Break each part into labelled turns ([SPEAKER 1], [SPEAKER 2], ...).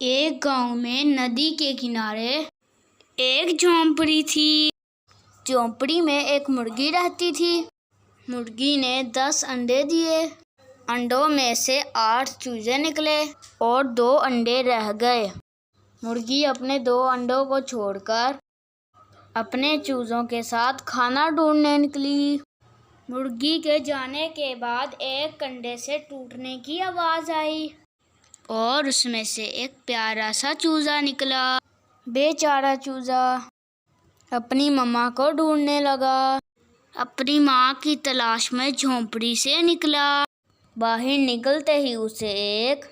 [SPEAKER 1] ایک گاؤں میں ندی کے کنارے ایک جھونپڑی تھی۔ جھونپڑی میں ایک مرغی رہتی تھی۔ مرغی نے 10 انڈے دیے۔ انڈوں میں سے 8 چوزے نکلے اور 2 انڈے رہ گئے۔ مرغی اپنے 2 انڈوں کو چھوڑ کر اپنے چوزوں کے ساتھ کھانا ڈھونڈنے نکلی۔ مرغی کے جانے کے بعد ایک کنڈے سے ٹوٹنے کی آواز آئی اور اس میں سے ایک پیارا سا چوزا نکلا۔ بیچارہ چوزا اپنی ماما کو ڈھونڈنے لگا۔ اپنی ماں کی تلاش میں جھونپڑی سے نکلا۔ باہر نکلتے ہی اسے ایک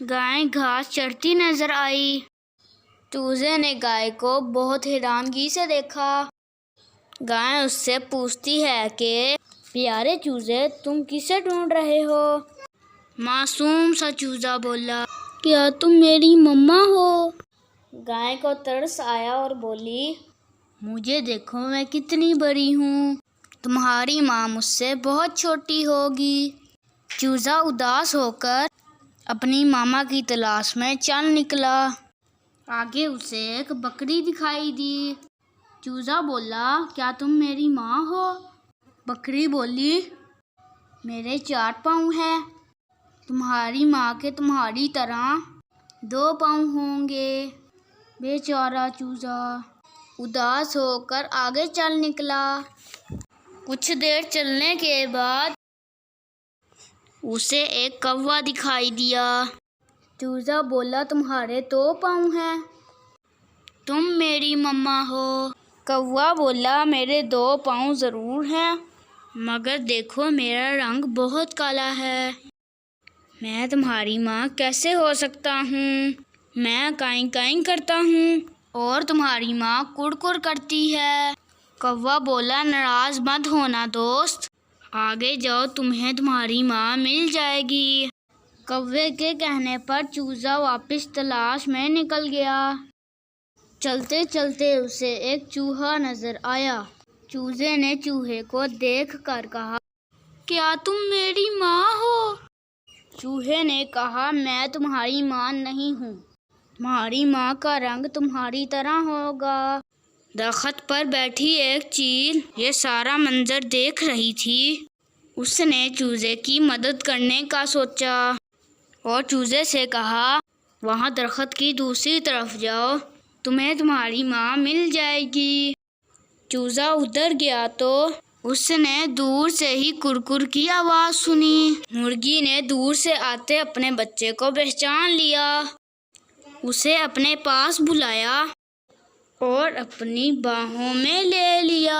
[SPEAKER 1] گائے گھاس چرتی نظر آئی۔ چوزے نے گائے کو بہت حیرانگی سے دیکھا۔ گائے اس سے پوچھتی ہے کہ پیارے چوزے، تم کسے ڈھونڈ رہے ہو؟ معصوم سا چوزا بولا، کیا تم میری مما ہو؟ گائے کو ترس آیا اور بولی، مجھے دیکھو میں کتنی بڑی ہوں، تمہاری ماں مجھ سے بہت چھوٹی ہوگی۔ چوزا اداس ہو کر اپنی ماما کی تلاش میں چل نکلا۔ آگے اسے ایک بکری دکھائی دی۔ چوزا بولا، کیا تم میری ماں ہو؟ بکری بولی، میرے 4 پاؤں ہیں، تمہاری ماں کے تمہاری طرح 2 پاؤں ہوں گے۔ بیچارہ چوزا اداس ہو کر آگے چل نکلا۔ کچھ دیر چلنے کے بعد اسے ایک کوا دکھائی دیا۔ چوزا بولا، تمہارے 2 پاؤں ہیں، تم میری مما ہو۔ کوا بولا، میرے 2 پاؤں ضرور ہیں، مگر دیکھو میرا رنگ بہت کالا ہے، میں تمہاری ماں کیسے ہو سکتا ہوں؟ میں کائیں کائیں کرتا ہوں اور تمہاری ماں کڑ کڑ کرتی ہے۔ کوا بولا، ناراض مت ہونا دوست، آگے جاؤ تمہیں تمہاری ماں مل جائے گی۔ کوے کے کہنے پر چوزا واپس تلاش میں نکل گیا۔ چلتے چلتے اسے ایک چوہا نظر آیا۔ چوزے نے چوہے کو دیکھ کر کہا، کیا تم میری ماں ہو؟ چوہے نے کہا، میں تمہاری ماں نہیں ہوں، تمہاری ماں کا رنگ تمہاری طرح ہوگا۔ درخت پر بیٹھی ایک چیل یہ سارا منظر دیکھ رہی تھی۔ اس نے چوزے کی مدد کرنے کا سوچا اور چوزے سے کہا، وہاں درخت کی دوسری طرف جاؤ، تمہیں تمہاری ماں مل جائے گی۔ چوزا ادھر گیا تو اس نے دور سے ہی کرکر کی آواز سنی۔ مرغی نے دور سے آتے اپنے بچے کو پہچان لیا، اسے اپنے پاس بلایا اور اپنی باہوں میں لے لیا۔